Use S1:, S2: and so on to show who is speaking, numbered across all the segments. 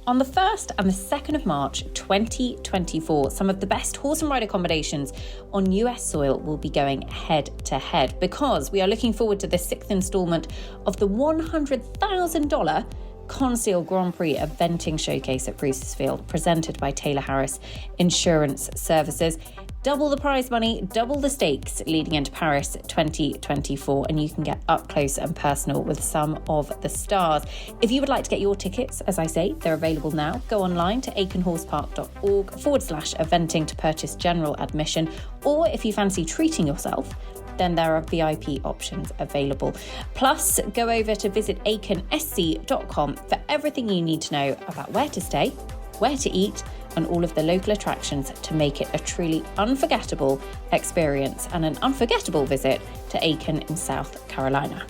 S1: On the 1st and the 2nd of March 2024, some of the best horse and rider combinations on US soil will be going head to head because we are looking forward to the 6th instalment of the $100,000 Conceal Grand Prix Eventing Showcase at Bruce's Field, presented by Taylor Harris Insurance Services. Double the prize money, double the stakes leading into Paris 2024, and you can get up close and personal with some of the stars. If you would like to get your tickets, as I say, they're available now. Go online to aikenhorsepark.org/eventing to purchase general admission, or if you fancy treating yourself, then there are VIP options available. Plus, go over to visit aikensc.com for everything you need to know about where to stay, where to eat, and all of the local attractions to make it a truly unforgettable experience and an unforgettable visit to Aiken in South Carolina.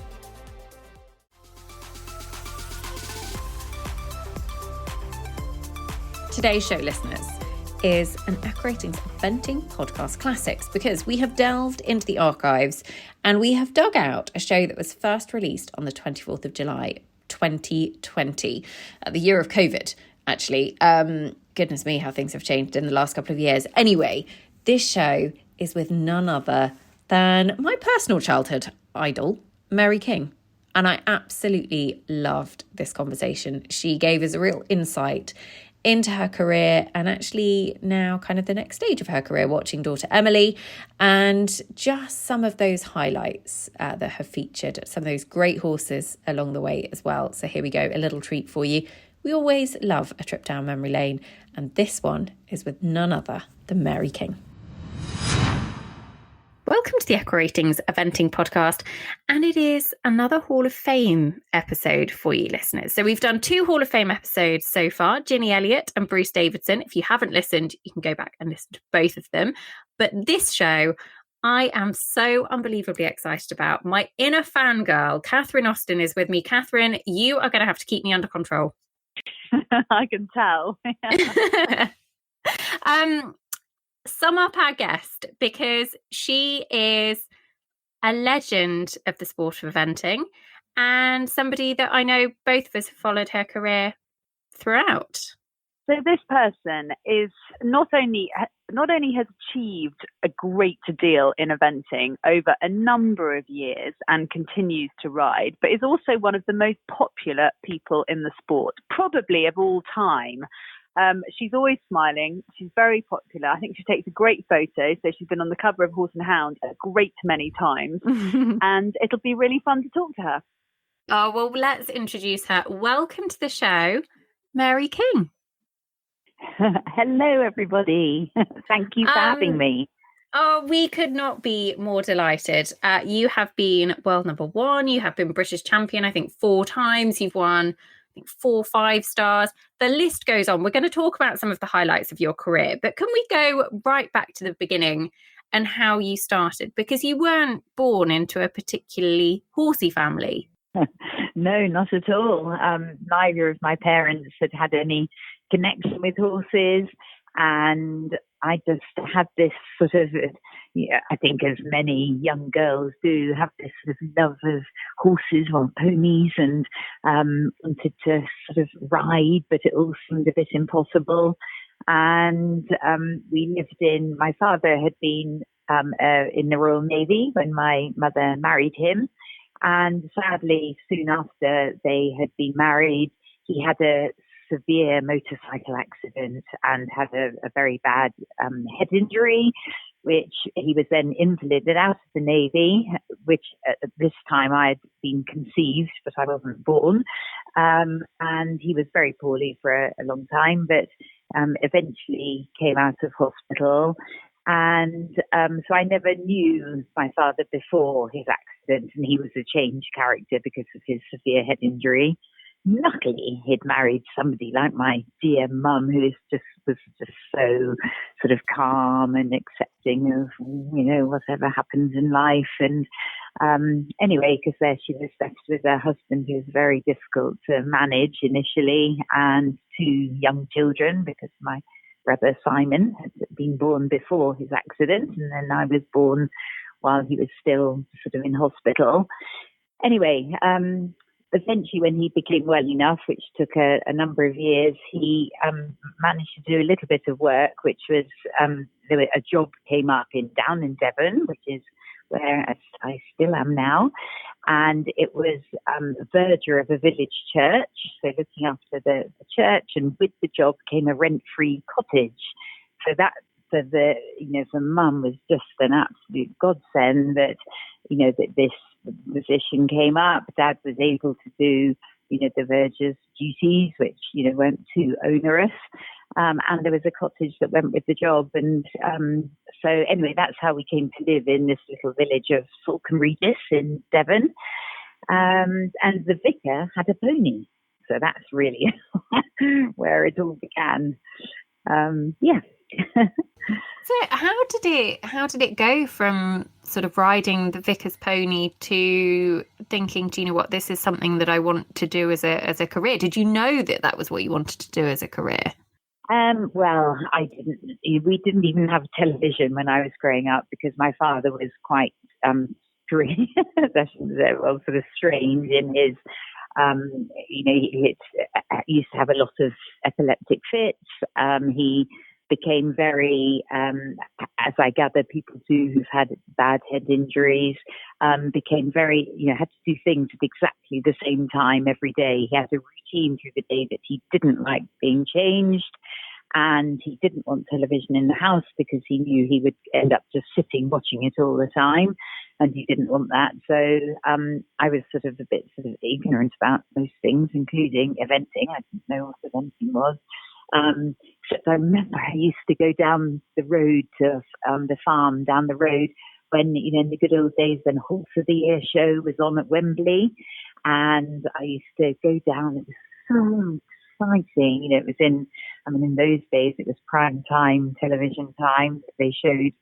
S1: Today's show, listeners, is an EquiRatings Eventing Podcast Classics because we have delved into the archives and we have dug out a show that was first released on the 24th of July, 2020, the year of COVID, actually. Goodness me, how things have changed in the last couple of years. Anyway, this show is with none other than my personal childhood idol, Mary King. And I absolutely loved this conversation. She gave us a real insight into her career and actually now kind of the next stage of her career, watching daughter Emily, and just some of those highlights that have featured some of those great horses along the way as well. So here we go, a little treat for you. We always love a trip down memory lane, and this one is with none other than Mary King. Welcome to the EquiRatings Eventing Podcast, and it is another Hall of Fame episode for you listeners. So we've done 2 Hall of Fame episodes so far, Ginny Elliott and Bruce Davidson. If you haven't listened, you can go back and listen to both of them. But this show, I am so unbelievably excited about. My inner fangirl, Catherine Austin, is with me. Catherine, you are going to have to keep me under control.
S2: I can tell.
S1: Sum up our guest, because she is a legend of the sport of eventing and somebody that I know both of us have followed her career throughout.
S2: So this person is not only has achieved a great deal in eventing over a number of years and continues to ride, but is also one of the most popular people in the sport, probably of all time. She's always smiling. She's very popular. I think she takes a great photo. So she's been on the cover of Horse and Hound a great many times. And it'll be really fun to talk to her.
S1: Oh, well, let's introduce her. Welcome to the show, Mary King.
S3: Hello, everybody. Thank you for having me.
S1: Oh, we could not be more delighted. You have been world number 1. You have been British champion, I think, 4 times. You've won 4, 5 stars. The list goes on. We're going to talk about some of the highlights of your career, but can we go right back to the beginning and how you started? Because you weren't born into a particularly horsey family.
S3: No, not at all. Neither of my parents had any connection with horses, and I just had this sort of, I think as many young girls do, have this sort of love of horses or ponies, and wanted to sort of ride, but it all seemed a bit impossible. And my father had been in the Royal Navy when my mother married him. And sadly, soon after they had been married, he had a severe motorcycle accident and had a very bad head injury, which he was then invalided out of the Navy, which at this time I had been conceived, but I wasn't born. And he was very poorly for a long time, but eventually came out of hospital. And so I never knew my father before his accident, and he was a changed character because of his severe head injury. Luckily, he'd married somebody like my dear mum, who was just so sort of calm and accepting of, whatever happens in life. And anyway, because there she was left with her husband, who was very difficult to manage initially, and 2 young children, because my brother Simon had been born before his accident, and then I was born while he was still sort of in hospital. Anyway, eventually, when he became well enough, which took a number of years, he managed to do a little bit of work, which was a job came up down in Devon, which is where I still am now. And it was a verger of a village church, so looking after the church, and with the job came a rent-free cottage. So that for Mum was just an absolute godsend that, that this position came up. Dad was able to do, the verger's duties, which, weren't too onerous. And there was a cottage that went with the job. And so anyway, that's how we came to live in this little village of Falcon Regis in Devon. And the vicar had a pony. So that's really where it all began. Yeah.
S1: So how did it go from sort of riding the vicar's pony to thinking, do you know what, this is something that I want to do as a career? Did you know that was what you wanted to do as a career?
S3: Well, I didn't. We didn't even have television when I was growing up because my father was quite strange, sort of strange in his. He used to have a lot of epileptic fits. He became very, as I gather, people who've had bad head injuries, became very, had to do things at exactly the same time every day. He had a routine through the day that he didn't like being changed, and he didn't want television in the house because he knew he would end up just sitting watching it all the time, and he didn't want that. So I was sort of a bit ignorant about most things, including eventing. I didn't know what eventing was. Except I remember I used to go down the road to the farm down the road when, in the good old days when Horse of the Year show was on at Wembley, and I used to go down. It was so exciting. It was in those days it was prime time television time. They showed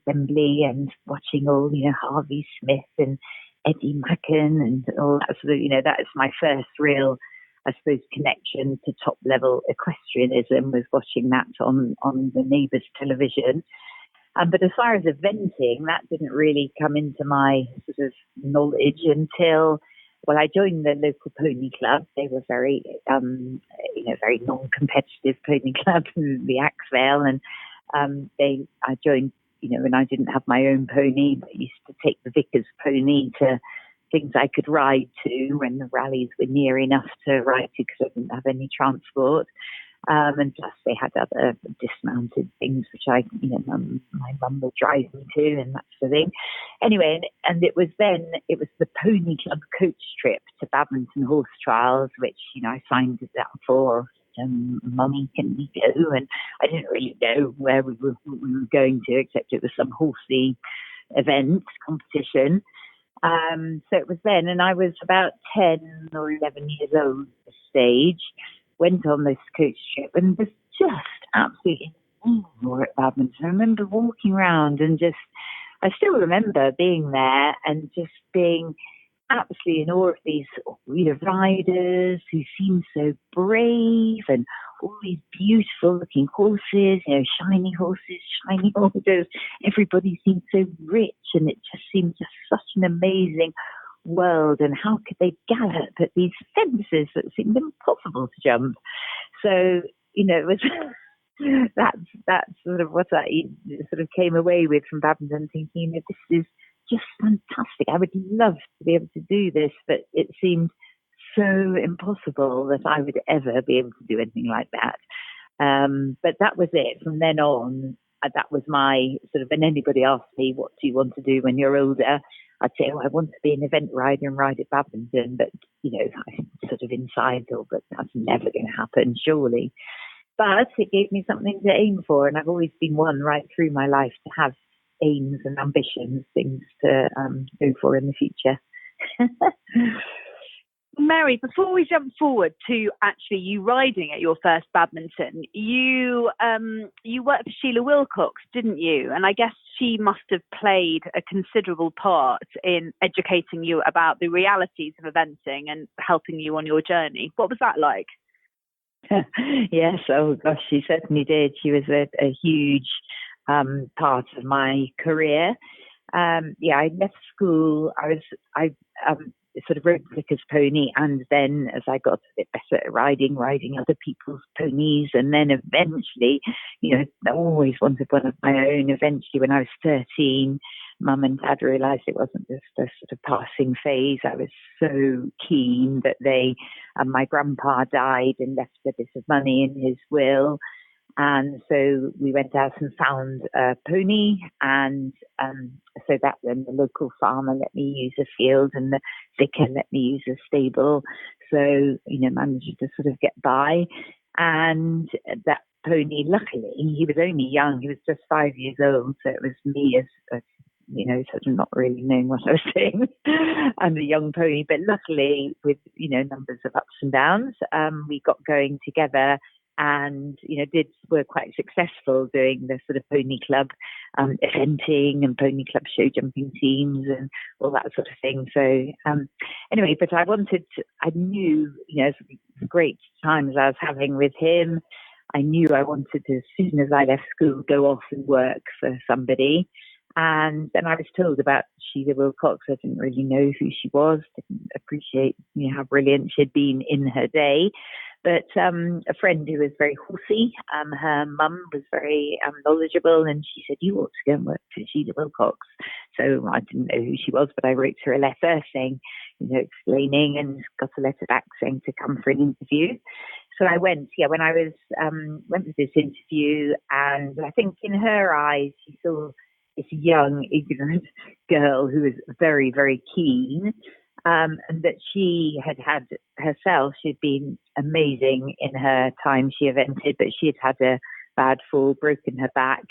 S3: Wembley and watching all, Harvey Smith and Eddie Macken and all that sort of, that's my first real, I suppose, connection to top level equestrianism, was watching that on the neighbours' television. But as far as eventing, that didn't really come into my sort of knowledge until, I joined the local pony club. They were very, very non-competitive pony club, the Axvale, and I joined, when I didn't have my own pony, but I used to take the vicar's pony to things I could ride to when the rallies were near enough to ride to because I didn't have any transport. And plus they had other dismounted things which my mum would drive me to and that sort of thing. Anyway, and it was the Pony Club coach trip to Badminton Horse Trials, which, I signed up for. Mummy, can we go? And I didn't really know where we were going to, except it was some horsey event, competition. So it was then, and I was about 10 or 11 years old at the stage, went on this coach trip and was just absolutely in awe at Badminton. I remember walking around and I still remember being there and just being absolutely in awe of these riders who seemed so brave and all these beautiful looking horses, shiny horses, shiny horses. Everybody seemed so rich and it just seemed just such an amazing world. And how could they gallop at these fences that seemed impossible to jump? So, it was that's sort of what I sort of came away with from badminton, thinking, this is just fantastic. I would love to be able to do this, but it seemed so impossible that I would ever be able to do anything like that. But that was it. From then on, that was my sort of, when anybody asked me, what do you want to do when you're older? I'd say, I want to be an event rider and ride at badminton. But, I sort of inside thought, but that's never going to happen, surely. But it gave me something to aim for. And I've always been one right through my life to have aims and ambitions, things to go for in the future.
S2: Mary, before we jump forward to actually you riding at your first badminton, you worked for Sheila Wilcox, didn't you? And I guess she must have played a considerable part in educating you about the realities of eventing and helping you on your journey. What was that like?
S3: Yes, oh gosh, she certainly did. She was a huge part of my career. I left school. sort of rode Vickers pony, and then as I got a bit better at riding other people's ponies, and then eventually, I always wanted one of my own. Eventually, when I was 13, Mum and Dad realised it wasn't just a sort of passing phase. I was so keen that my grandpa died and left a bit of money in his will. And so we went out and found a pony, and so that then the local farmer let me use a field, and the vicar let me use a stable. So, managed to sort of get by. And that pony, luckily, he was only young. He was just 5 years old. So it was me as sort of not really knowing what I was doing and a young pony. But luckily, with, numbers of ups and downs, we got going together. And, were quite successful doing the sort of pony club eventing and pony club show jumping teams and all that sort of thing. So anyway, but I knew, the great times I was having with him, I knew I wanted to, as soon as I left school, go off and work for somebody. And then I was told about Sheila Wilcox. I didn't really know who she was, didn't appreciate how brilliant she'd been in her day. But a friend who was very horsey, her mum was very knowledgeable, and she said, you ought to go and work for Sheila Wilcox. So I didn't know who she was, but I wrote her a letter saying, explaining, and got a letter back saying to come for an interview. So I went, when I was, went with this interview, and I think in her eyes, she saw this young, ignorant girl who was very, very keen. And that she had herself, she'd been amazing in her time she evented, but she had a bad fall, broken her back,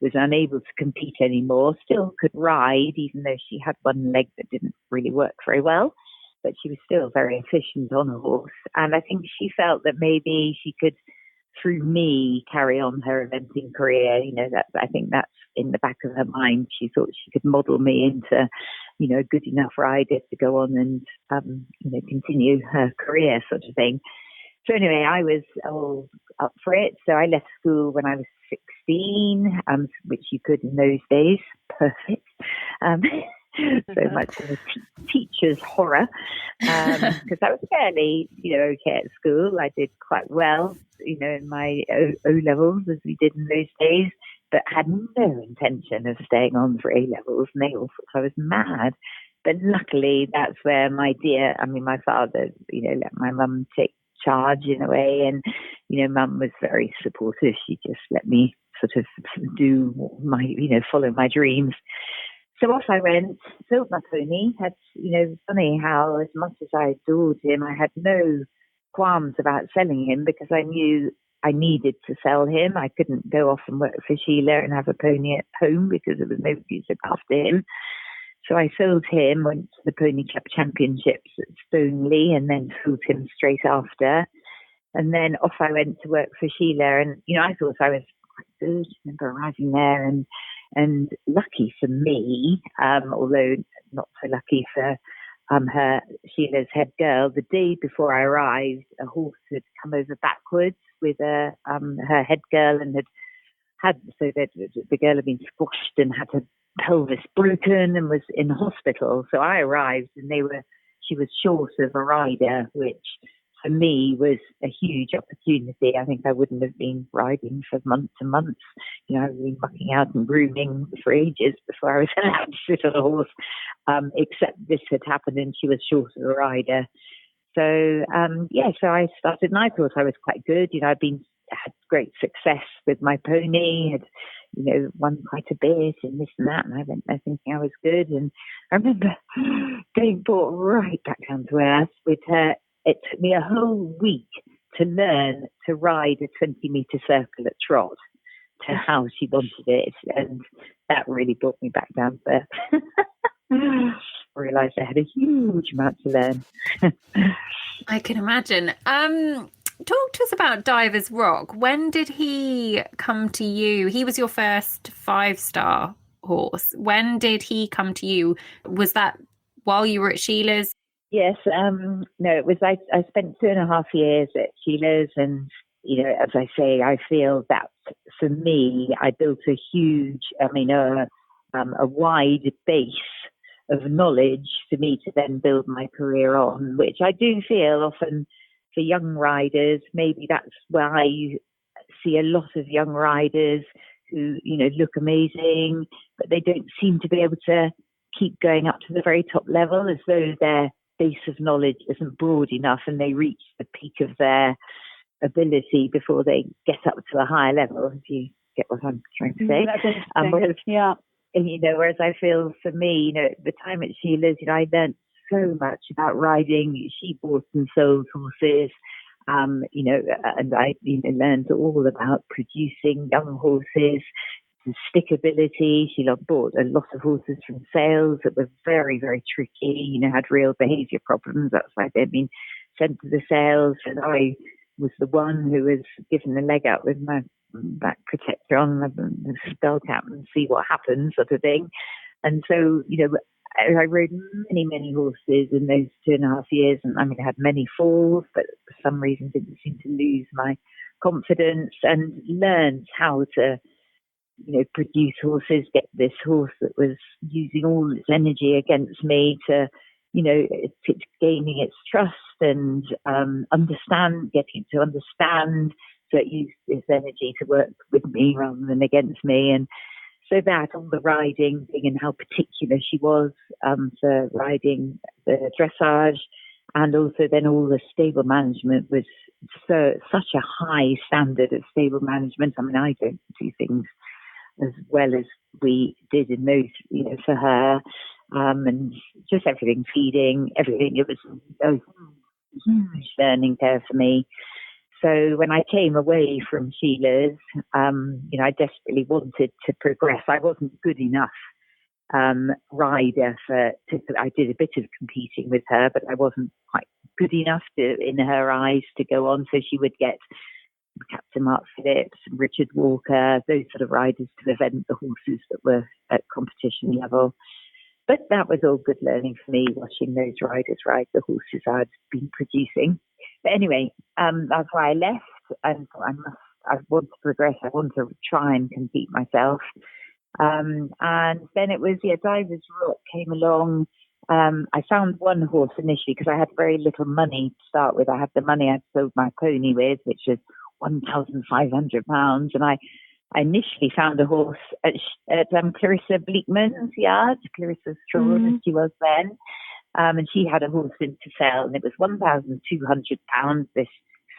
S3: was unable to compete anymore, still could ride, even though she had one leg that didn't really work very well, but she was still very efficient on a horse. And I think she felt that maybe she could, through me, carry on her eventing career. I think that's in the back of her mind. She thought she could model me into, a good enough rider to go on and, continue her career, sort of thing. So anyway, I was all up for it. So I left school when I was 16, which you could in those days. Perfect. So much of a teacher's horror, because I was fairly, okay at school. I did quite well, in my O levels, as we did in those days, but had no intention of staying on for A levels, and they all thought I was mad. But luckily, that's where my father, let my mum take charge in a way, and mum was very supportive. She just let me sort of do my, follow my dreams. So off I went, built my pony. Had, funny how, as much as I adored him, I had no qualms about selling him, because I knew I needed to sell him. I couldn't go off and work for Sheila and have a pony at home because there was nobody to look after him. So I sold him, went to the Pony Club Championships at Stoneleigh, and then sold him straight after. And then off I went to work for Sheila, and I thought I was quite good. I remember arriving there, and lucky for me, although not so lucky for Sheila's head girl, the day before I arrived, a horse had come over backwards with her head girl, and so that the girl had been squashed and had her pelvis broken and was in hospital. So I arrived, and she was short of a rider, which for me was a huge opportunity. I think I wouldn't have been riding for months and months. I've been mucking out and grooming for ages before I was allowed to sit on a horse, except this had happened and she was short of a rider. So, so I started, and I thought I was quite good. Had great success with my pony, had, won quite a bit and this and that, and I went there thinking I was good. And I remember being brought right back down to earth with her. It took me a whole week to learn to ride a 20-metre circle at trot to how she wanted it, and that really brought me back down to earth. I realised I had a huge amount to learn.
S1: I can imagine. Talk to us about Divers Rock. When did he come to you? He was your first 5-star horse. When did he come to you? Was that while you were at Sheila's?
S3: Yes, no, it was. I spent 2.5 years at Sheila's, and as I say, I feel that for me, I built a huge, a wide base of knowledge for me to then build my career on, which I do feel often for young riders, maybe that's why you see a lot of young riders who, look amazing, but they don't seem to be able to keep going up to the very top level, as though their base of knowledge isn't broad enough and they reach the peak of their ability before they get up to a higher level, if you get what I'm trying to say.
S4: That's interesting.
S3: Whereas I feel for me, at the time at Sheila's, I learned so much about riding. She bought and sold horses, and I learned all about producing young horses, the stickability. She bought a lot of horses from sales that were very, very tricky, had real behaviour problems. That's why they'd been sent to the sales. And I was the one who was given the leg up with my back protector on the skull cap and see what happens, sort of thing. And so, I rode many, many horses in those 2.5 years. And I had many falls, but for some reason didn't seem to lose my confidence, and learned how to, produce horses, get this horse that was using all its energy against me to, it's gaining its trust and getting to understand. So it used its energy to work with me rather than against me. And so that, all the riding thing and how particular she was for riding the dressage, and also then all the stable management was such a high standard of stable management. I don't do things as well as we did in those, for her, and just everything, feeding, everything. It was a huge learning curve for me. So when I came away from Sheila's, I desperately wanted to progress. I wasn't good enough rider I did a bit of competing with her, but I wasn't quite good enough in her eyes to go on. So she would get Captain Mark Phillips, Richard Walker, those sort of riders to event the horses that were at competition level. But that was all good learning for me, watching those riders ride the horses I'd been producing. But anyway, that's why I left. And I want to progress. I want to try and compete myself. And then it was, Divers Rock came along. I found one horse initially because I had very little money to start with. I had the money I'd sold my pony with, which was £1,500. And I initially found a horse at Clarissa Bleakman's yard, Clarissa Strawn, as she was then. And she had a horse in to sell, and it was £1,200, this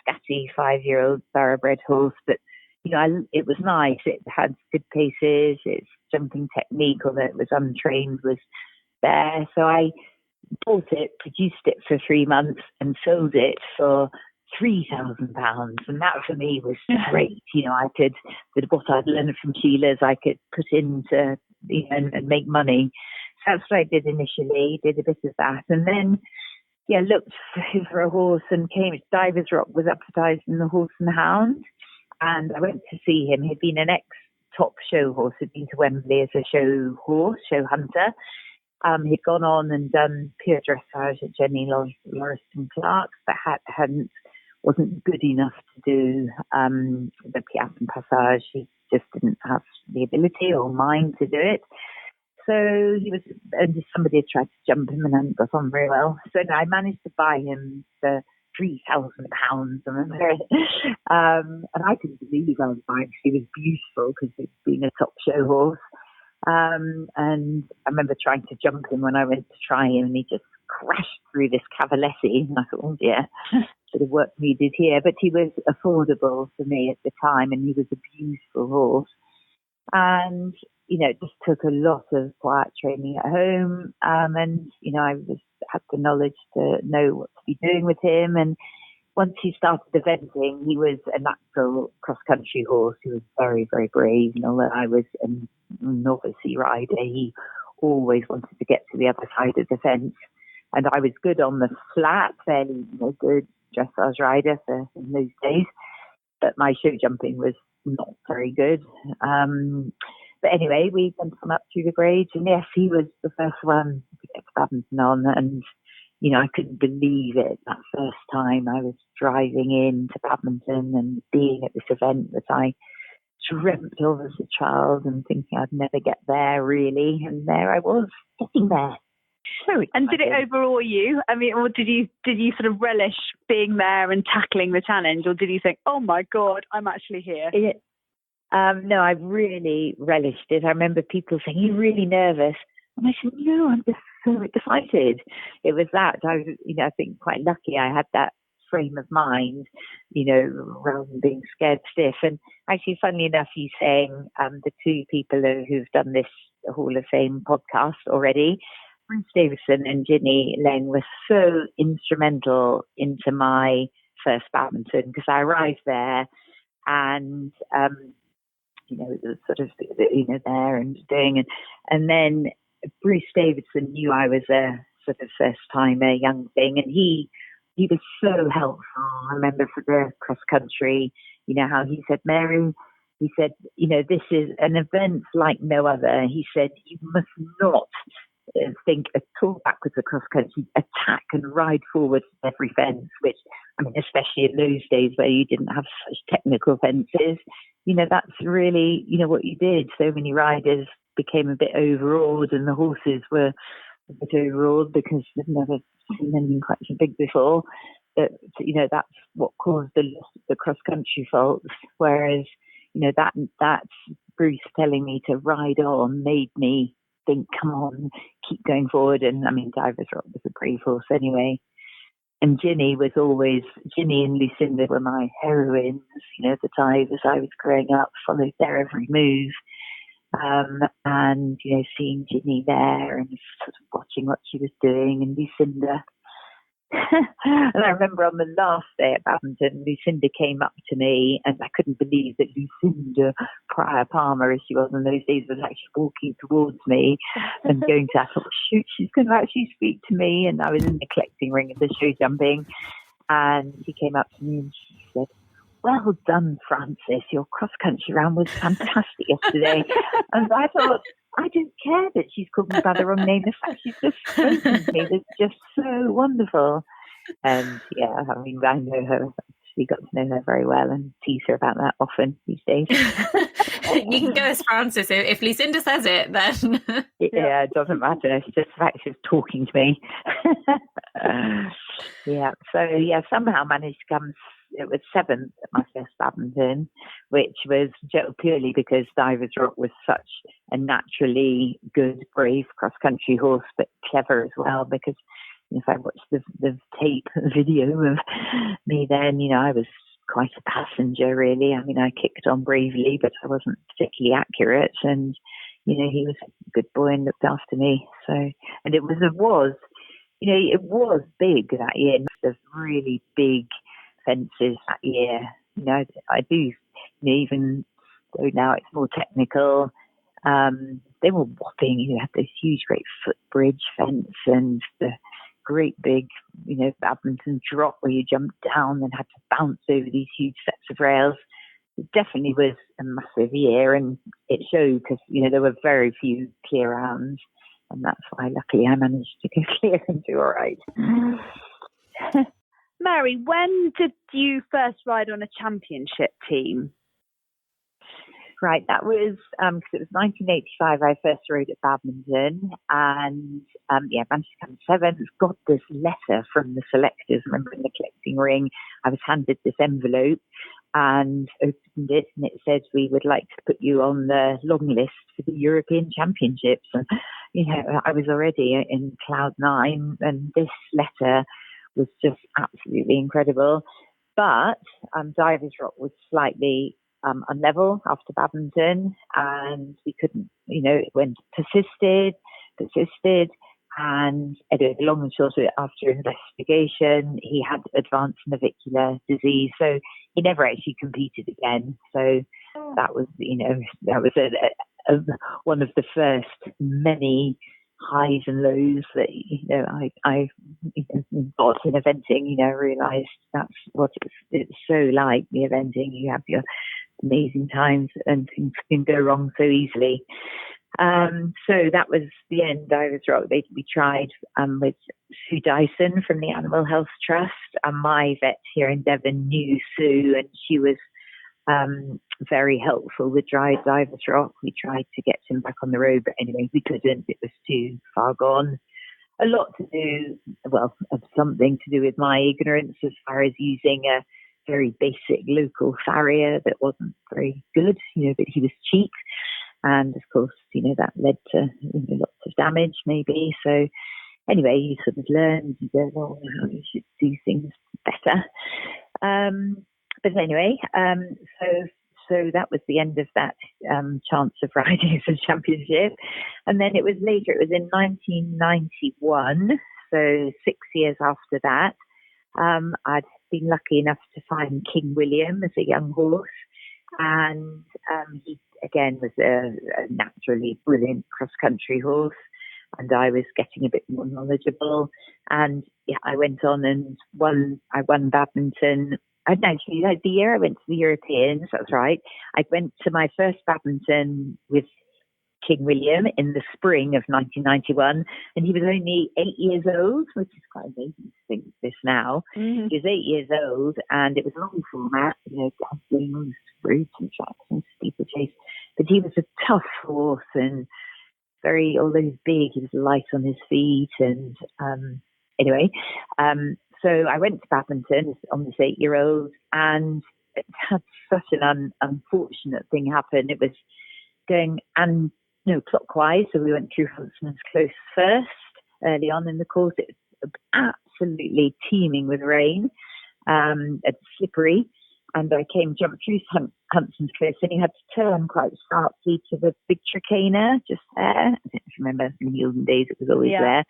S3: scatty 5-year-old thoroughbred horse. But, it was nice. It had good paces. Its jumping technique, although it was untrained, was there. So I bought it, produced it for 3 months, and sold it for £3,000. And that for me was great. I could, with what I'd learned from Sheila's, I could put into, and make money. So that's what I did initially, did a bit of that. And then, looked for a horse and came. Divers Rock was advertised in the Horse and Hound. And I went to see him. He'd been an ex-top show horse, had been to Wembley as a show horse, show hunter. He'd gone on and done pure dressage at Jenny Lauriston Clark, but wasn't good enough to do the Piaffe and Passage. He just didn't have the ability or mind to do it. So somebody had tried to jump him and hadn't got on very well. So I managed to buy him for £3,000. And I couldn't believe I was buying because he was beautiful, because he'd been a top show horse. And I remember trying to jump him when I went to try him, and he just crashed through this Cavaletti. And I thought, oh dear, sort of work needed here. But he was affordable for me at the time, and he was a beautiful horse. And, it just took a lot of quiet training at home. And, I had the knowledge to know what to be doing with him. And once he started eventing, he was a natural cross-country horse. He was very, very brave. And although I was a novice rider, he always wanted to get to the other side of the fence. And I was good on the flat, fairly good dressage rider in those days. But my show jumping was not very good. But anyway, we went on up through the grades, and yes, he was the first one to get to Badminton on. And, I couldn't believe it that first time I was driving into Badminton and being at this event that I dreamt of as a child and thinking I'd never get there, really. And there I was, getting there. So
S2: and did it overawe you? I mean, or did you sort of relish being there and tackling the challenge, or did you think, oh my God, I'm actually here?
S3: No, I really relished it. I remember people saying, "You're really nervous," and I said, "No, I'm just so excited." It was that I was, I think quite lucky. I had that frame of mind, rather than being scared stiff. And actually, funnily enough, you saying the two people who've done this Hall of Fame podcast already, Bruce Davison and Ginny Leng, were so instrumental into my first badminton, because I arrived there and it was sort of there and doing, and then Bruce Davidson knew I was a sort of first timer young thing, and he was so helpful. I remember for the cross country, how he said, "Mary," he said, "this is an event like no other." He said, "You must not think at all backwards across country, attack and ride forward every fence," which, I mean, especially in those days where you didn't have such technical fences, that's really, what you did. So many riders became a bit overawed, and the horses were a bit overawed because they've never seen anything quite so big before. But, that's what caused the cross country faults. Whereas, that's Bruce telling me to ride on made me think, come on, keep going forward. And I mean, Divers Rock was a brave horse anyway. And Ginny and Lucinda were my heroines, at the time as I was growing up, followed their every move. And, seeing Ginny there and sort of watching what she was doing, and Lucinda. And I remember on the last day at badminton, Lucinda came up to me, and I couldn't believe that Lucinda Pryor Palmer, as she was in those days, was actually walking towards me and going to, I thought, shoot, she's going to actually speak to me. And I was in the collecting ring of the show jumping, and she came up to me and she said, "Well done, Frances. Your cross-country round was fantastic yesterday." And I thought, I don't care that she's called me by the wrong name. The fact she's just spoken to me was just so wonderful. And yeah, I mean, I know her. We got to know her very well and tease her about that often these days.
S1: You can go as Frances. If Lucinda says it, then...
S3: Yeah, it doesn't matter. It's just the fact she's talking to me. Somehow managed to come. It was 7th at my first badminton, which was purely because Divers Rock was such a naturally good, brave cross-country horse, but clever as well. Because if I watched the tape video of me then, I was quite a passenger, really. I mean, I kicked on bravely, but I wasn't particularly accurate. And, he was a good boy and looked after me. So, and it was big that year. There's really big fences that year. I do, even though now it's more technical, they were whopping. You had this huge, great footbridge fence and the great big, badminton drop where you jumped down and had to bounce over these huge sets of rails. It definitely was a massive year, and it showed because, there were very few clear rounds, and that's why luckily I managed to go clear and do all right.
S2: Mary, when did you first ride on a championship team?
S3: Right, that was, because it was 1985 I first rode at badminton, and managed to come 7th. Got this letter from the selectors. I remember in the collecting ring, I was handed this envelope and opened it, and it said, "We would like to put you on the long list for the European Championships." And, I was already in cloud 9, and this letter was just absolutely incredible. But Divers Rock was slightly unlevel after badminton, and we couldn't, it went persisted, and anyway, long and short of it, after investigation, he had advanced navicular disease, so he never actually competed again. So that was, that was one of the first many highs and lows that I got in eventing. I realised that's what it's so like, the eventing. You have your amazing times and things can go wrong so easily. So that was the end. Divers Rock. We tried with Sue Dyson from the Animal Health Trust, and my vet here in Devon knew Sue, and she was very helpful with Divers Rock. We tried to get him back on the road, but anyway, we couldn't. It was too far gone. a lot to do, well, something to do with my ignorance as far as using a very basic local farrier that wasn't very good, but he was cheap. And of course, that led to lots of damage maybe. So anyway, you sort of learn, you go, well, you should do things better. But anyway, so that was the end of that chance of riding as a championship. And then it was later, it was in 1991, so 6 years after that, I'd been lucky enough to find King William as a young horse. And he, again, was a naturally brilliant cross-country horse. And I was getting a bit more knowledgeable. And yeah, I went on and I won badminton. And actually, the year I went to the Europeans, that's right, I went to my first badminton with King William in the spring of 1991, and he was only 8 years old, which is quite amazing to think this now. Mm-hmm. He was 8 years old, and it was a long format, games, routes and tracks and steeplechase. But he was a tough horse and although he was big, he was light on his feet. And anyway, so I went to badminton on this 8-year-old, and it had such an unfortunate thing happen. It was going clockwise, so we went through Huntsman's Close first early on in the course. It was absolutely teeming with rain, slippery, and I jumped through Huntsman's Close, and you had to turn quite sharply to the big tricana just there. I don't know if you remember in the olden days, it was always there.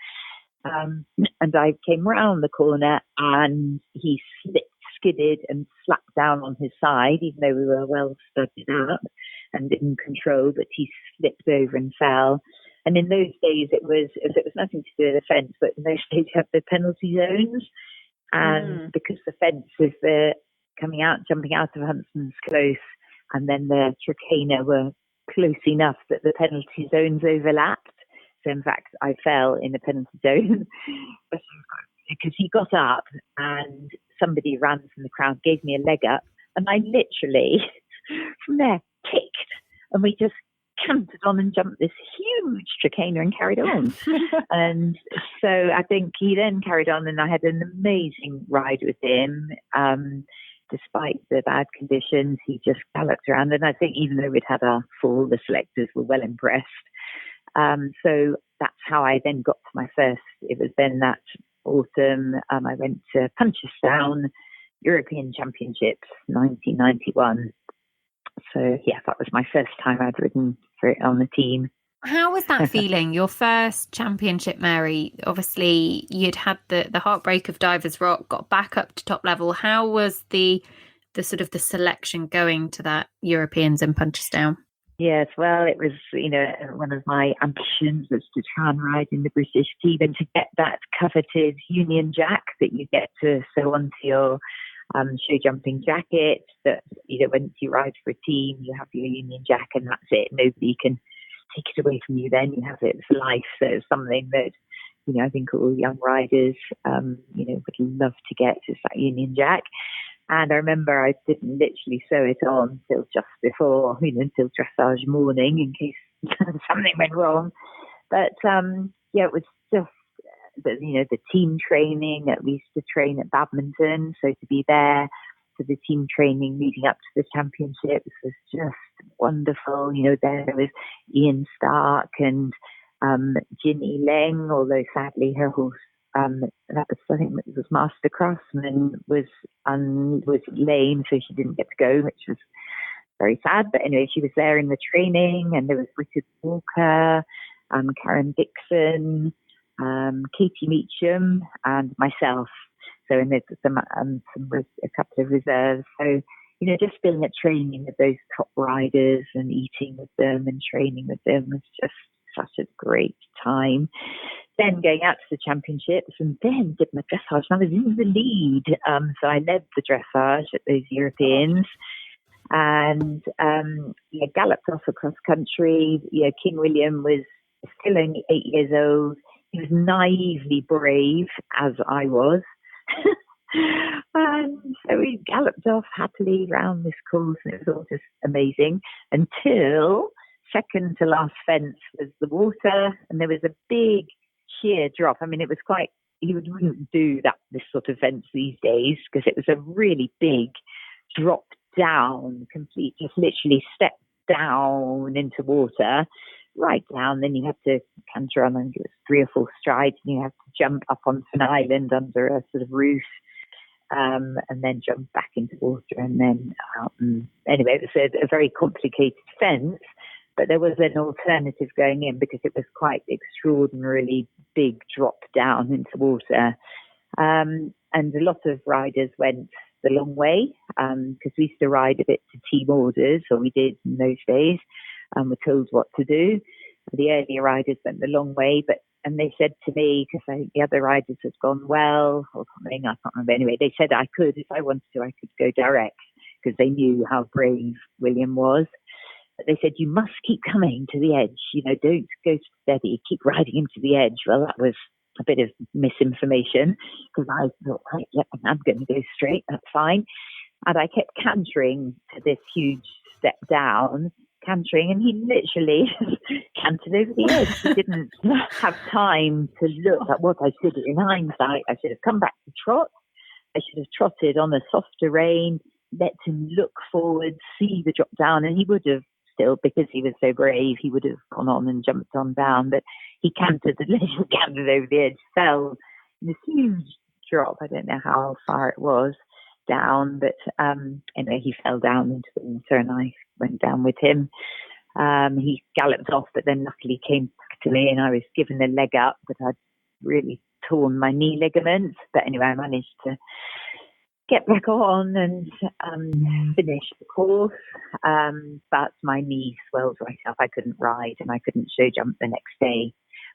S3: And I came round the corner, and he skidded and slapped down on his side, even though we were well studded up and in control, but he slipped over and fell. And in those days, it was nothing to do with the fence, but in those days you have the penalty zones. And because the fence is jumping out of Huntsman's Close, and then the tricana were close enough that the penalty zones overlapped. So in fact, I fell in the penalty zone because he got up and somebody ran from the crowd, gave me a leg up, and I literally from there kicked, and we just cantered on and jumped this huge tricana and carried on. And so I think he then carried on, and I had an amazing ride with him. Despite the bad conditions, he just galloped around. And I think even though we'd had our fall, the selectors were well impressed. So that's how I then got to my first. It was then that autumn, I went to Punchestown European Championships 1991. So yeah, that was my first time I'd ridden for it on the team.
S1: How was that feeling? Your first championship, Mary? Obviously, you'd had the heartbreak of Divers Rock, got back up to top level. How was the sort of the selection going to that Europeans in Punchestown?
S3: Yes, well, it was, one of my ambitions was to try and ride in the British team and to get that coveted Union Jack that you get to sew onto your show jumping jacket. That, when you ride for a team, you have your Union Jack and that's it. Nobody can take it away from you then. You have it for life. So it's something that, I think all young riders, would love to get, is that Union Jack. And I remember I didn't literally sew it on until just before, until dressage morning in case something went wrong. But it was just, the team training. We used to train at badminton, so to be there for the team training leading up to the championships was just wonderful. There was Ian Stark and Ginny Leng, although sadly her horse, I think it was Master Craftsman, was lame, so she didn't get to go, which was very sad. But anyway, she was there in the training, and there was Richard Walker, Karen Dixon, Katie Meacham, and myself. So, and there's a couple of reserves. So, just being at training with those top riders and eating with them and training with them was just such a great time. Then going out to the championships, and then did my dressage. And I was in the lead, so I led the dressage at those Europeans, and galloped off across country. King William was still only 8 years old. He was naively brave, as I was. And so we galloped off happily round this course, and it was all just amazing until second to last fence was the water, and there was a big sheer drop. I mean, it was quite, wouldn't do this sort of fence these days because it was a really big drop down, complete, just literally step down into water, right down. Then you have to canter on, I think it was 3 or 4 strides, and you have to jump up onto an island under a sort of roof, and then jump back into water and then out. And anyway, it was a very complicated fence, but there was an alternative going in because it was quite extraordinarily big drop down into water. And a lot of riders went the long way because we used to ride a bit to team orders, or we did in those days, and were told what to do. The earlier riders went the long way, and they said to me, because I think the other riders had gone well or something, I can't remember. Anyway, they said I could, if I wanted to, I could go direct because they knew how brave William was. But they said, you must keep coming to the edge. Don't go steady. Keep riding him to the edge. Well, that was a bit of misinformation because I thought, right, yeah, I'm going to go straight. That's fine. And I kept cantering to this huge step down, cantering, and he literally cantered over the edge. He didn't have time to look at what I should have. In hindsight, I should have come back to trot. I should have trotted on a soft terrain, let him look forward, see the drop down, and he would have still, because he was so brave, he would have gone on and jumped on down. But he cantered over the edge, fell in this huge drop. I don't know how far it was down, but anyway, he fell down into the water and I went down with him. He galloped off, but then luckily came back to me and I was given a leg up, but I'd really torn my knee ligament. But anyway, I managed to get back on and finish the course. But my knee swelled right up. I couldn't ride and I couldn't show jump the next day.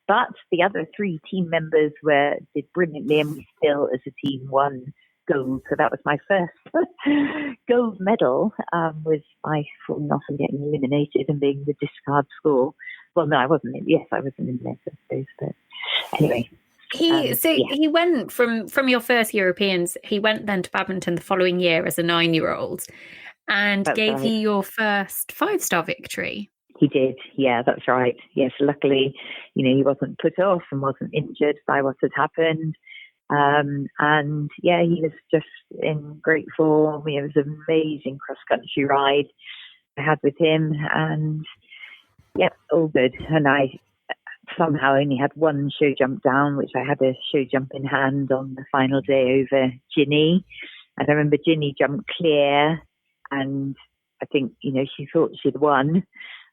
S3: But the other 3 team members did brilliantly, and we still, as a team, won gold. So that was my first gold medal, was by falling off and getting eliminated and being the discard score. Well, no, I wasn't. Yes, I wasn't in there, I suppose. But anyway.
S1: He went from your first Europeans, he went then to badminton the following year as a 9-year-old and
S3: That's
S1: gave
S3: right.
S1: you your first 5-star victory.
S3: He did. Yeah, that's right. Yes, luckily, he wasn't put off and wasn't injured by what had happened. And yeah, he was just in great form. It was an amazing cross-country ride I had with him, and yeah, all good. And I somehow only had 1 show jump down, which I had a show jump in hand on the final day over Ginny. And I remember Ginny jumped clear, and I think, she thought she'd won.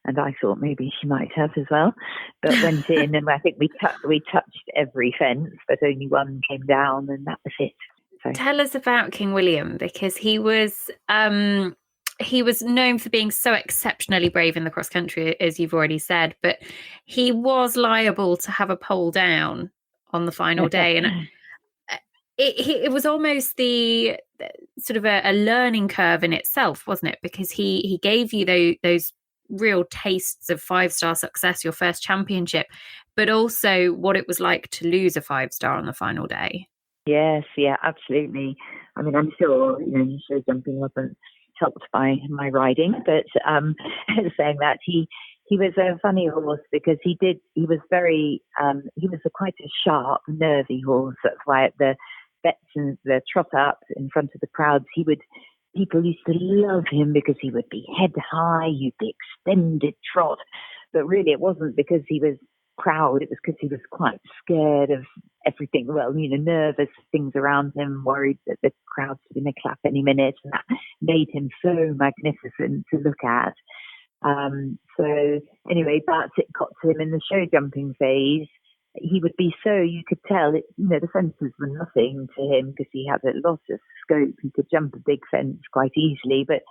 S3: And I thought maybe she might have as well, but went in, and I think we touched every fence, but only 1 came down, and that was it. So.
S1: Tell us about King William, because he was known for being so exceptionally brave in the cross country, as you've already said, but he was liable to have a pole down on the final day, and it was almost the sort of a learning curve in itself, wasn't it? Because he gave you those real tastes of 5-star success, your first championship, but also what it was like to lose a 5-star on the final day.
S3: Yes, yeah, absolutely. I mean, I'm sure, show jumping wasn't helped by my riding, but saying that, he was a funny horse because he was quite a sharp, nervy horse. That's why at the bets and the trot up in front of the crowds, people used to love him because he would be head high, you'd be extended trot. But really it wasn't because he was proud, it was because he was quite scared of everything. Well, nervous, things around him, worried that the crowds were going to clap any minute. And that made him so magnificent to look at. So anyway, but it got to him in the show jumping phase. He would be so, you could tell, the fences were nothing to him because he had a lot of scope. He could jump a big fence quite easily, but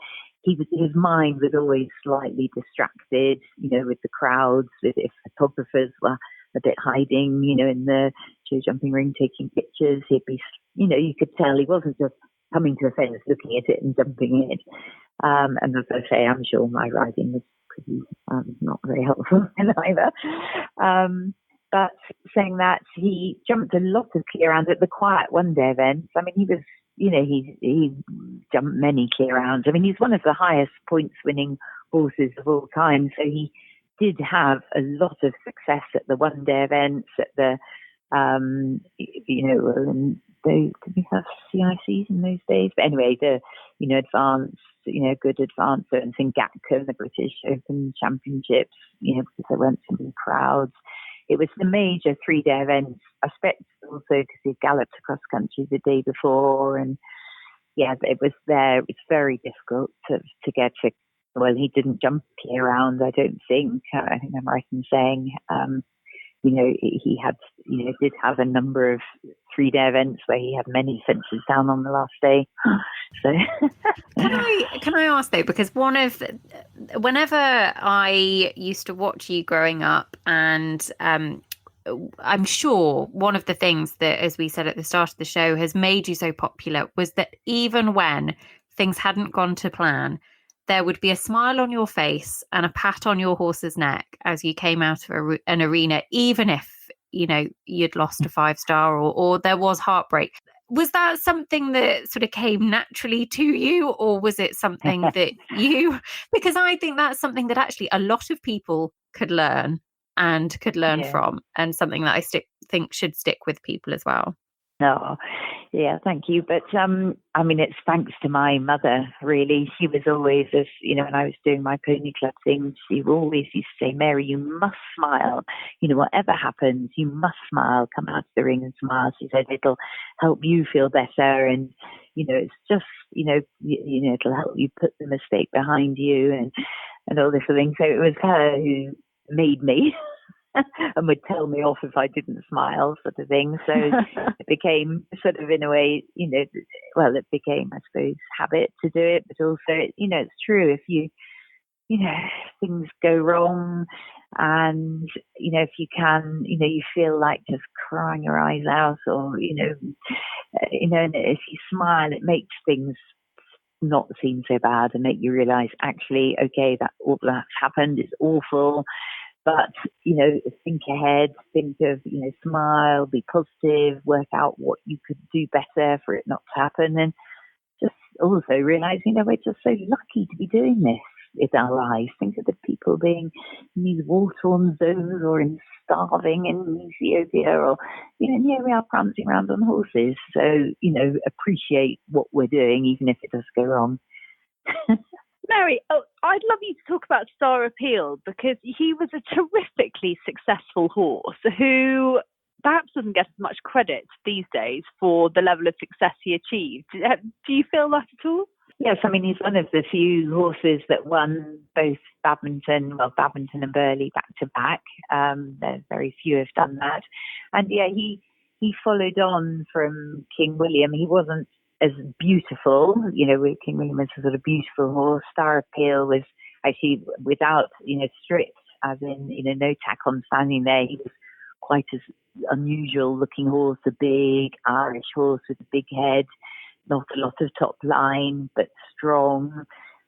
S3: his mind was always slightly distracted, with the crowds, if photographers were a bit hiding, in the show jumping ring taking pictures. He'd be, you could tell he wasn't just coming to a fence, looking at it and jumping it. And as I say, I'm sure my riding was pretty not very helpful either. But saying that, he jumped a lot of clear rounds at the Quiet One Day events. I mean, he was, he jumped many clear rounds. I mean, he's one of the highest points winning horses of all time. So he did have a lot of success at the One Day events, at the And did we have CICs in those days? But anyway, advanced, good advanced ones in GATCA and the British Open Championships, because there weren't so many crowds. It was the major 3-day events. I expect also because he galloped across country the day before, and it was there. It was very difficult to get to. Well, he didn't jump around, I don't think. I think I'm right in saying, he had, did have a number of 3-day events where he had many fences down on the last day. So,
S1: can I ask though, because whenever I used to watch you growing up, and I'm sure one of the things that, as we said at the start of the show, has made you so popular was that even when things hadn't gone to plan, there would be a smile on your face and a pat on your horse's neck as you came out of an arena, even if, you'd lost a 5-star or there was heartbreak. Was that something that sort of came naturally to you, or was it something that because I think that's something that actually a lot of people could learn from, and something that I think should stick with people as well.
S3: Oh, yeah, thank you. But, it's thanks to my mother, really. She was always, when I was doing my pony club thing, she always used to say, Mary, you must smile. Whatever happens, you must smile. Come out of the ring and smile. She said, it'll help you feel better. And, it's just, it'll help you put the mistake behind you and all this sort of thing. So it was her who made me. And would tell me off if I didn't smile, sort of thing. So it became sort of, in a way, it became, I suppose, habit to do it. But also, it's true if you, things go wrong, and if you can, you feel like just crying your eyes out, or and if you smile, it makes things not seem so bad and make you realise, actually, okay, that all that's happened is awful. But, think ahead, think of, smile, be positive, work out what you could do better for it not to happen. And just also realize, we're just so lucky to be doing this in our lives. Think of the people being in these war-torn zones or starving in Ethiopia, or, here we are prancing around on horses. So, appreciate what we're doing, even if it does go wrong.
S2: Mary, I'd love you to talk about Star Appeal, because he was a terrifically successful horse who perhaps doesn't get as much credit these days for the level of success he achieved. Do you feel that at all?
S3: Yes, he's one of the few horses that won both Badminton and Burghley back to back. There's very few have done that. And he followed on from King William. He wasn't as beautiful, King William was a sort of beautiful horse. Star Appeal was actually without, strips, as in, no tack on standing there. He was quite as unusual looking horse, a big Irish horse with a big head, not a lot of top line, but strong.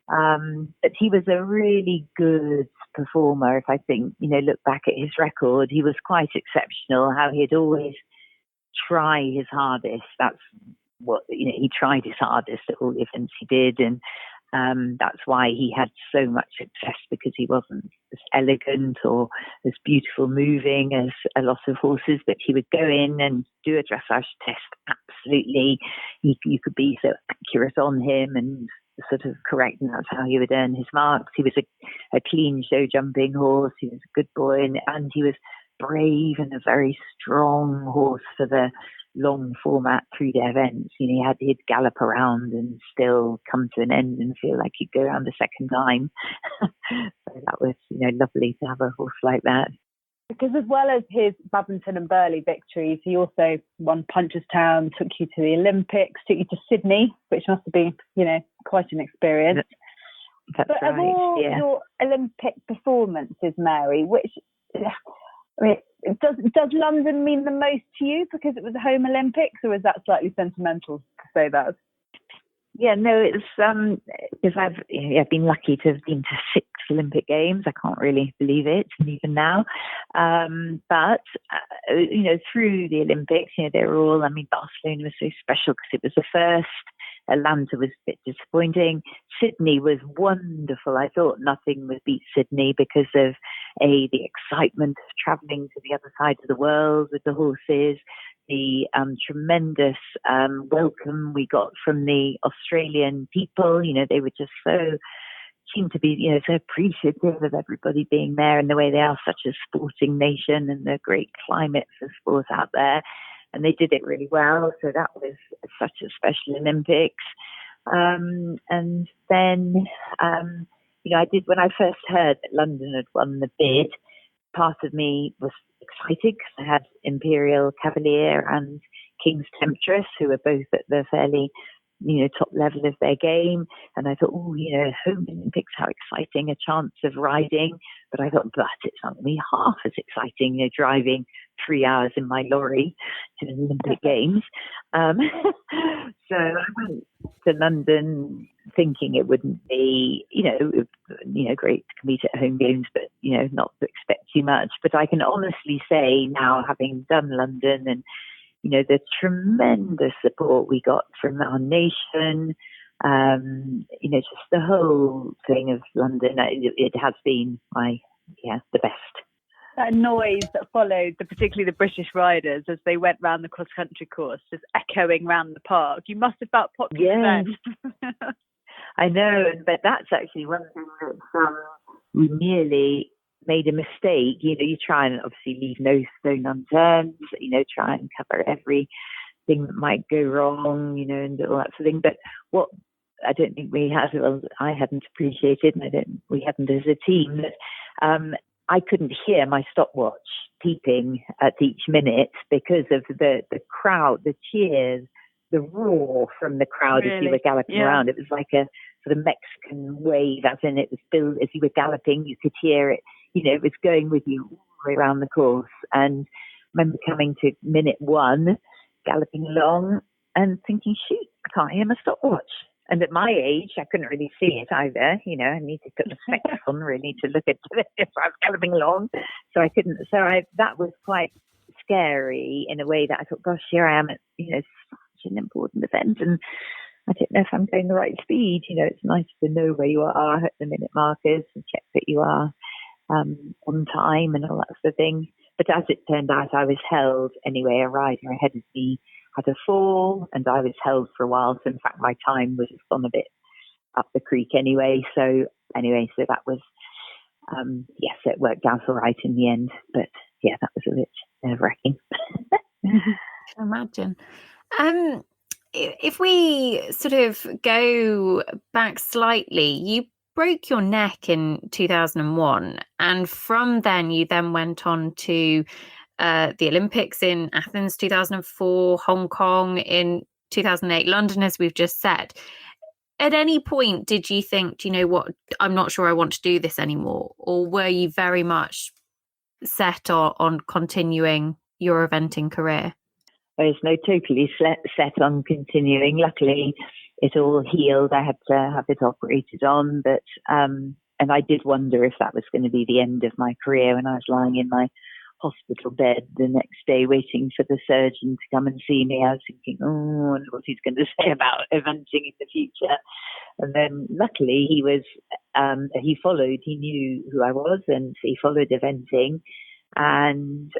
S3: But he was a really good performer. If I think, look back at his record, he was quite exceptional, how he'd always try his hardest. That's what he tried his hardest at all the events he did, and that's why he had so much success, because he wasn't as elegant or as beautiful moving as a lot of horses, but he would go in and do a dressage test absolutely. You could be so accurate on him and sort of correct, and that's how he would earn his marks. He was a clean show jumping horse. He was a good boy, and he was brave and a very strong horse for the long format 3-day events. He'd gallop around and still come to an end and feel like he'd go around a second time. So that was, lovely to have a horse like that.
S2: Because as well as his Badminton and Burghley victories, he also won Punchestown, took you to the Olympics, took you to Sydney, which must have been, quite an experience.
S3: That's
S2: but
S3: right,
S2: of all your Olympic performances, Mary, does London mean the most to you because it was the home Olympics, or is that slightly sentimental to say that?
S3: Yeah, no, it's because I've been lucky to have been to 6 Olympic Games. I can't really believe it, even now. But through the Olympics, they were all. Barcelona was so special because it was the first. Atlanta was a bit disappointing. Sydney was wonderful. I thought nothing would beat Sydney because of the excitement of traveling to the other side of the world with the horses, the tremendous welcome we got from the Australian people. They were just seemed to be, so appreciative of everybody being there and the way they are such a sporting nation and the great climate for sport out there. And they did it really well. So that was such a special Olympics. And then, I did, when I first heard that London had won the bid, part of me was excited because I had Imperial Cavalier and King's Temptress, who were both at the fairly top level of their game. And I thought, home Olympics, how exciting, a chance of riding. But I thought, but it's not going to be half as exciting, driving 3 hours in my lorry to the Olympic Games. So I went to London thinking it wouldn't be, great to compete at home games, but, not to expect too much. But I can honestly say now, having done London and the tremendous support we got from our nation, just the whole thing of London, it has been the best.
S2: That noise that followed, particularly the British riders as they went round the cross-country course, just echoing round the park. You must have felt popular then.
S3: I know, but that's actually one thing that we nearly made a mistake. You try and obviously leave no stone unturned, try and cover everything that might go wrong, and all that sort of thing. But what I don't think we had, I hadn't appreciated, and we hadn't as a team, that I couldn't hear my stopwatch beeping at each minute because of the crowd, the cheers, the roar from the crowd as you were galloping around. It was like a sort of Mexican wave, as in it was still, as you were galloping, you could hear it, it was going with you all the way around the course. And I remember coming to minute 1, galloping along and thinking, shoot, I can't hear my stopwatch. And at my age, I couldn't really see it either. I needed to put the specs on really to look at it if I was galloping along. So I couldn't. So that was quite scary in a way that I thought, gosh, here I am at, such an important event. And I don't know if I'm going the right speed. It's nice to know where you are at the minute markers and check that you are on time and all that sort of thing. But as it turned out, I was held anyway. A rider ahead of me had a fall and I was held for a while. So in fact, my time was gone a bit up the creek anyway. So that was, yes, it worked out all right in the end. But yeah, that was a bit nerve-wracking.
S1: I can imagine. If we sort of go back slightly, you broke your neck in 2001, and from then you then went on to the Olympics in Athens 2004, Hong Kong in 2008, London, as we've just said. At any point did you think, do you know what, I'm not sure I want to do this anymore? Or were you very much set on continuing your eventing career?
S3: I was totally set on continuing. Luckily, it all healed. I had to have it operated on, but and I did wonder if that was going to be the end of my career when I was lying in my hospital bed the next day waiting for the surgeon to come and see me. I was thinking, I wonder what he's going to say about eventing in the future. And then luckily he knew who I was, and he followed eventing. And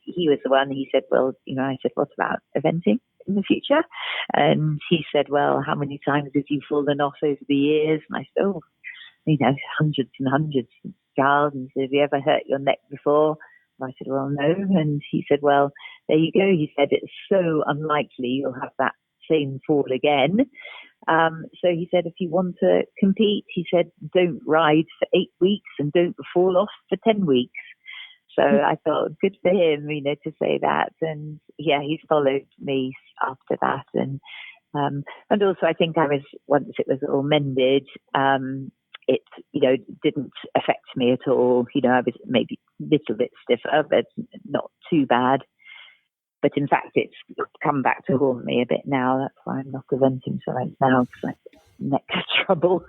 S3: he was the one, he said, well, I said, what about eventing in the future? And he said, well, how many times have you fallen off over the years? And I said, hundreds and hundreds, Charles. And he said, have you ever hurt your neck before? And I said, well, no. And he said, well, there you go. He said, it's so unlikely you'll have that same fall again. So he said, if you want to compete, he said, don't ride for 8 weeks and don't fall off for 10 weeks. So I thought, good for him, to say that. And yeah, he's followed me after that. And also I think once it was all mended, it, didn't affect me at all. I was maybe a little bit stiffer, but not too bad. But in fact, it's come back to haunt me a bit now. That's why I'm not eventing so much now, because I have neck trouble,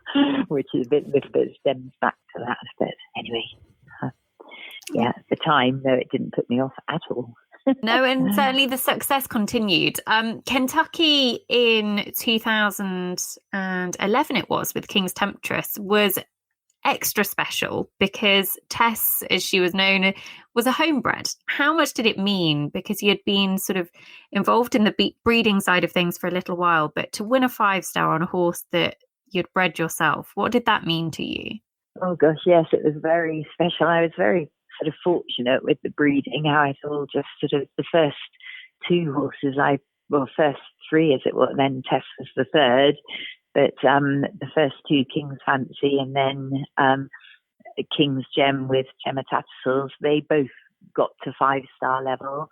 S3: which is a little bit stems back to that. But anyway, yeah, at the time, no, it didn't put me off at all.
S1: No, and certainly the success continued. Kentucky in 2011, it was, with King's Temptress, was extra special because Tess, as she was known, was a homebred. How much did it mean? Because you had been sort of involved in the breeding side of things for a little while, but to win a 5-star on a horse that you'd bred yourself, what did that mean to you?
S3: Oh gosh, yes, it was very special. I was very sort of fortunate with the breeding. How it all just sort of, the first two horses first three as it was, then Tess was the third, but the first two, King's Fancy and then King's Gem with Gemma Tattersall's, they both got to 5-star level.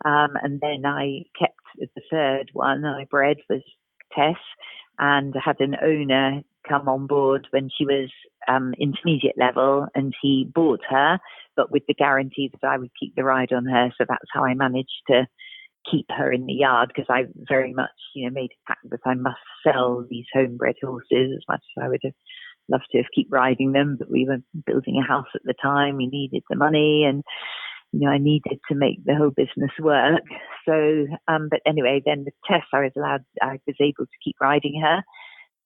S3: And then I kept the third one I bred was Tess, and had an owner come on board when she was intermediate level, and he bought her, but with the guarantee that I would keep the ride on her. So that's how I managed to keep her in the yard, because I very much, made a pact that I must sell these homebred horses as much as I would have loved to have keep riding them. But we were building a house at the time. We needed the money, and I needed to make the whole business work. So, but anyway, then with Tess, I was able to keep riding her.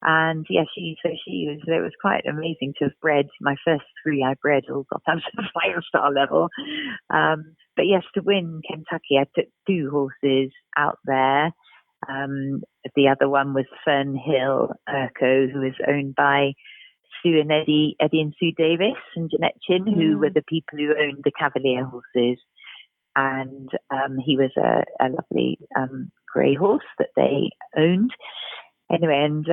S3: And yeah, it was quite amazing to have bred. My first three I bred all got up to the 5-star level. But yes, to win Kentucky, I took two horses out there. The other one was Fern Hill Urco, who is owned by Sue and Eddie and Sue Davis and Jeanette Chin, who were the people who owned the Cavalier horses. And he was a lovely grey horse that they owned. Anyway, and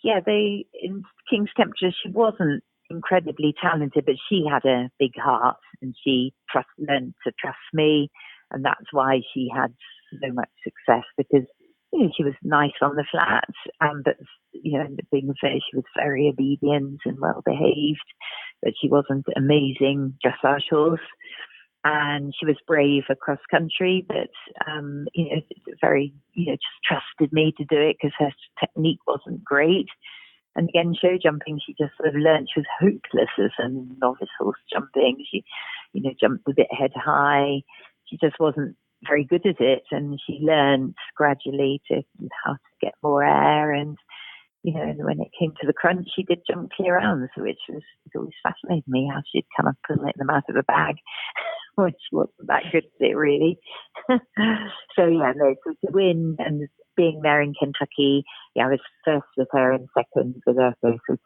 S3: in King's Temperature, she wasn't incredibly talented, but she had a big heart, and she learned to trust me, and that's why she had so much success, because she was nice on the flat, but being fair, she was very obedient and well behaved, but she wasn't amazing dressage horse. And she was brave across country, but very just trusted me to do it because her technique wasn't great. And again, show jumping, she just sort of learned. She was hopeless as a novice horse jumping. She jumped a bit head high. She just wasn't very good at it, and she learned gradually how to get more air. And when it came to the crunch, she did jump clear rounds, which was always fascinated me, how she'd come up and let them out of the bag, which wasn't that good at it, really. So to win and being there in Kentucky, I was first with her and second with her, so first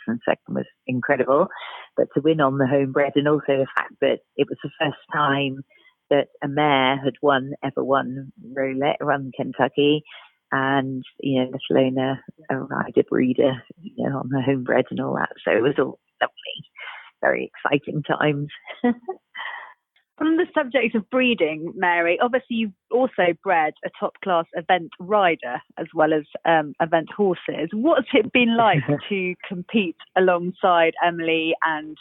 S3: and second was incredible. But to win on the homebred, and also the fact that it was the first time that a mare had ever won run Kentucky, and let alone a rider breeder, on the homebred and all that. So it was all lovely, very exciting times.
S2: On the subject of breeding, Mary, obviously you've also bred a top-class event rider as well as event horses. What's it been like to compete alongside Emily and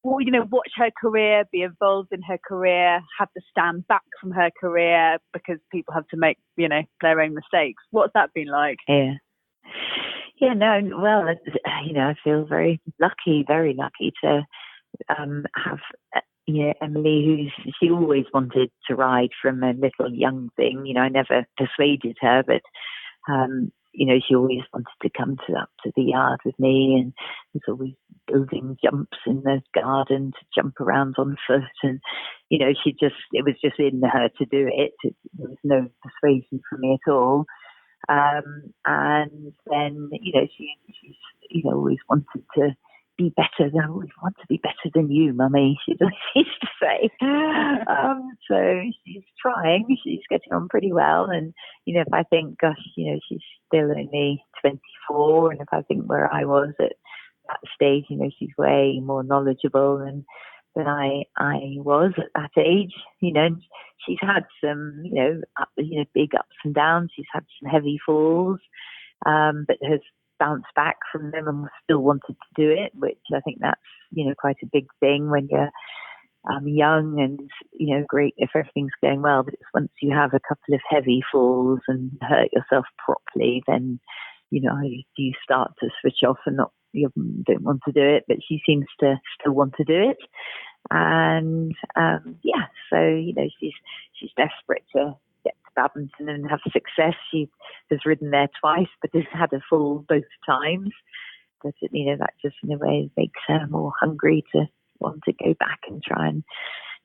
S2: watch her career, be involved in her career, have to stand back from her career because people have to make, their own mistakes? What's that been like?
S3: Yeah, well, I feel very lucky to have, Emily, she always wanted to ride from a little young thing. I never persuaded her, but she always wanted to come up to the yard with me, and was always building jumps in the garden to jump around on foot. And, it was just in her to do it. There was no persuasion from me at all. And then, she's, always wanted to be better. I always want to be better than you, Mummy, she used to say. So she's trying. She's getting on pretty well. And, if I think, gosh, she's still only 24. And if I think where I was at that stage, she's way more knowledgeable than I was at that age. And she's had some, big ups and downs. She's had some heavy falls, but has bounced back from them and still wanted to do it, which I think that's, quite a big thing when you're young and, great if everything's going well. But it's once you have a couple of heavy falls and hurt yourself properly, then, you start to switch off and you don't want to do it. But she seems to still want to do it. And, so, she's desperate to get to Badminton and have success. She has ridden there twice, but has had a fall both times. but that just in a way makes her more hungry to want to go back and try and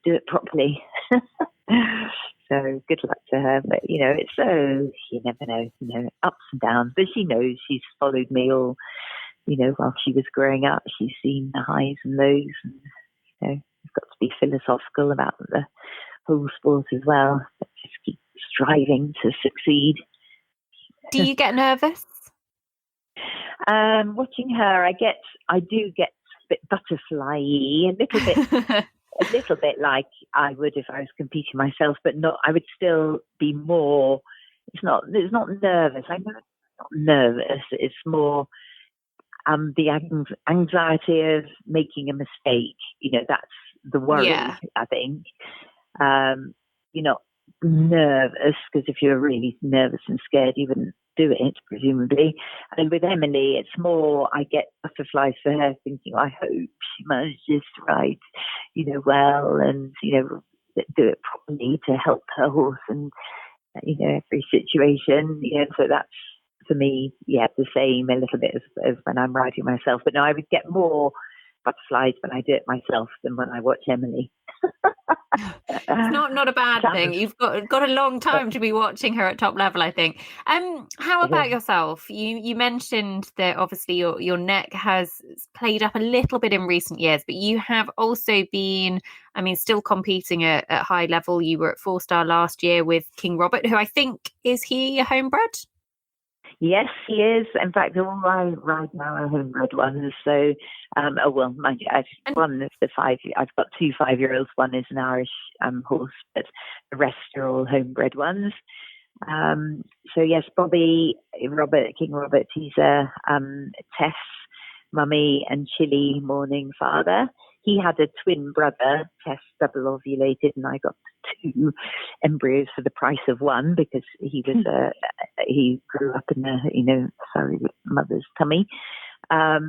S3: do it properly. So good luck to her. But it's you never know, ups and downs. But she knows, she's followed me all, while she was growing up. She's seen the highs and lows, and you've got to be philosophical about the whole sport as well. But just keep striving to succeed.
S1: Do you get nervous?
S3: Watching her, I do get a bit butterfly-y, a little bit like I would if I was competing myself, but not. I would still be more. It's not nervous. I'm not nervous. It's more the anxiety of making a mistake. That's the worry.
S1: Yeah.
S3: I think you're not nervous, because if you were really nervous and scared, you wouldn't do it, presumably. And with Emily, it's more, I get butterflies for her, thinking, I hope she manages to ride, well, and do it properly to help her horse, and every situation. So that's, for me, the same a little bit as when I'm riding myself. But no, I would get more butterflies when I do it myself than when I watch Emily.
S1: It's not a bad thing. You've got a long time to be watching her at top level, I think. How about yourself? You mentioned that obviously your neck has played up a little bit in recent years, but you have also been, still competing at high level. You were at 4-star last year with King Robert, who I think, is he a homebred?
S3: Yes, he is. In fact, all I ride now are homebred ones. So, mind you, I've one of the 5. I've got 2 5-year-olds. One is an Irish horse, but the rest are all homebred ones. So yes, King Robert, he's a Tess mummy and Chili morning father. He had a twin brother. Tess double ovulated, and I got 2 embryos for the price of 1, because he was he grew up in a mother's tummy, but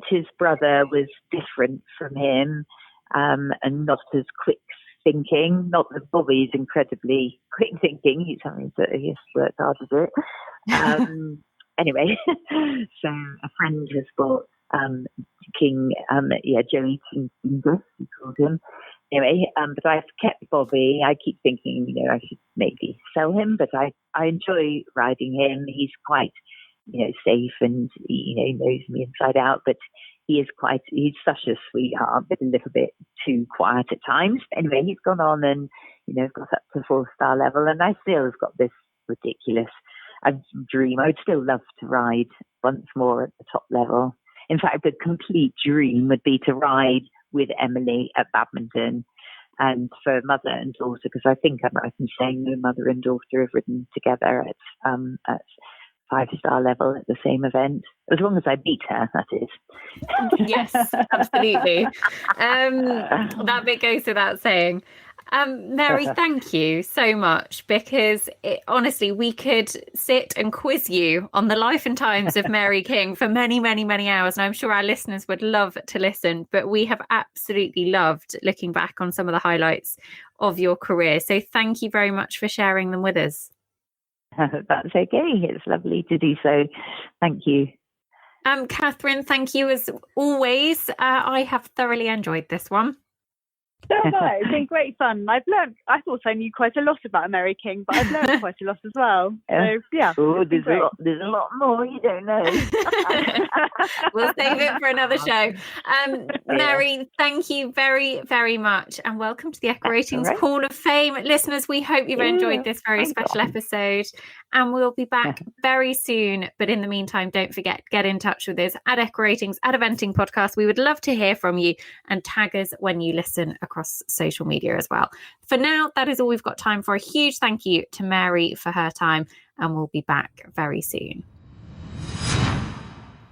S3: his brother was different from him, and not as quick thinking. Not that Bobby's incredibly quick thinking. He's having to work hard to do it. Anyway, so a friend has bought Joey King, he called him. Anyway, but I've kept Bobby. I keep thinking, I should maybe sell him, but I enjoy riding him. He's quite, safe, and he knows me inside out. But he's such a sweetheart, but a little bit too quiet at times. But anyway, he's gone on and got up to 4-star level, and I still have got this ridiculous dream. I would still love to ride once more at the top level. In fact, the complete dream would be to ride with Emily at Badminton, and for mother and daughter, because I think I'm right in saying no mother and daughter have ridden together at 5-star level at the same event, as long as I beat her, that is.
S1: Yes, absolutely. That bit goes without saying. Mary, thank you so much, because honestly, we could sit and quiz you on the life and times of Mary King for many, many, many hours. And I'm sure our listeners would love to listen, but we have absolutely loved looking back on some of the highlights of your career. So thank you very much for sharing them with us.
S3: That's okay. It's lovely to do so. Thank you.
S1: Catherine, thank you as always. I have thoroughly enjoyed this one.
S2: So have I. It's been great fun. I thought I knew quite a lot about Mary King, but I've learned quite a lot as well. So, yeah.
S3: Oh, there's a lot more you don't know.
S1: We'll save it for another show. Mary, thank you very, very much. And welcome to the EquiRatings Hall of Fame. Listeners, we hope you've enjoyed this very special episode. And we'll be back very soon. But in the meantime, don't forget, get in touch with us at EquiRatings, at Eventing Podcast. We would love to hear from you, and tag us when you listen across social media as well. For now, that is all we've got time for. A huge thank you to Mary for her time, and we'll be back very soon.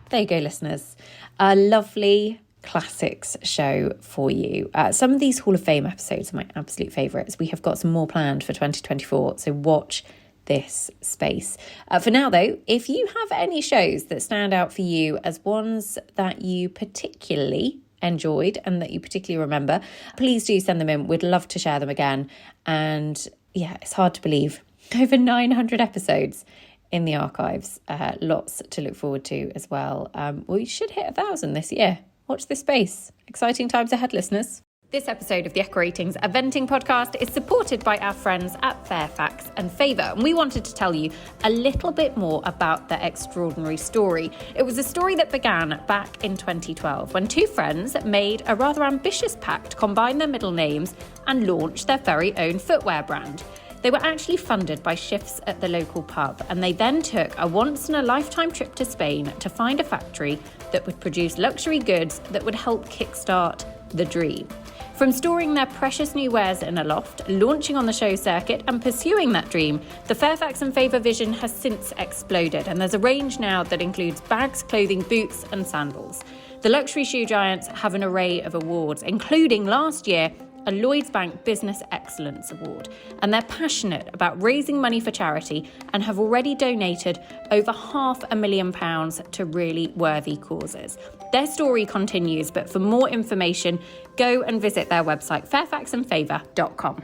S1: There you go, listeners. A lovely classics show for you. Some of these Hall of Fame episodes are my absolute favourites. We have got some more planned for 2024, so watch this space. For now, though, if you have any shows that stand out for you as ones that you particularly enjoyed and that you particularly remember, please do send them in. We'd love to share them again. And yeah, it's hard to believe. Over 900 episodes. in the archives. Lots to look forward to as well. We should hit 1,000 this year. Watch this space. Exciting times ahead, listeners. This episode of the EquiRatings Eventing Podcast is supported by our friends at Fairfax and Favour, and we wanted to tell you a little bit more about their extraordinary story. It was a story that began back in 2012 when two friends made a rather ambitious pact to combine their middle names and launch their very own footwear brand. They were actually funded by shifts at the local pub, and they then took a once-in-a-lifetime trip to Spain to find a factory that would produce luxury goods that would help kickstart the dream. From storing their precious new wares in a loft, launching on the show circuit and pursuing that dream, the Fairfax and Favour vision has since exploded, and there's a range now that includes bags, clothing, boots and sandals. The luxury shoe giants have an array of awards, including last year a Lloyds Bank Business Excellence Award, and they're passionate about raising money for charity and have already donated over £500,000 to really worthy causes. Their story continues, but for more information, go and visit their website, fairfaxandfavour.com.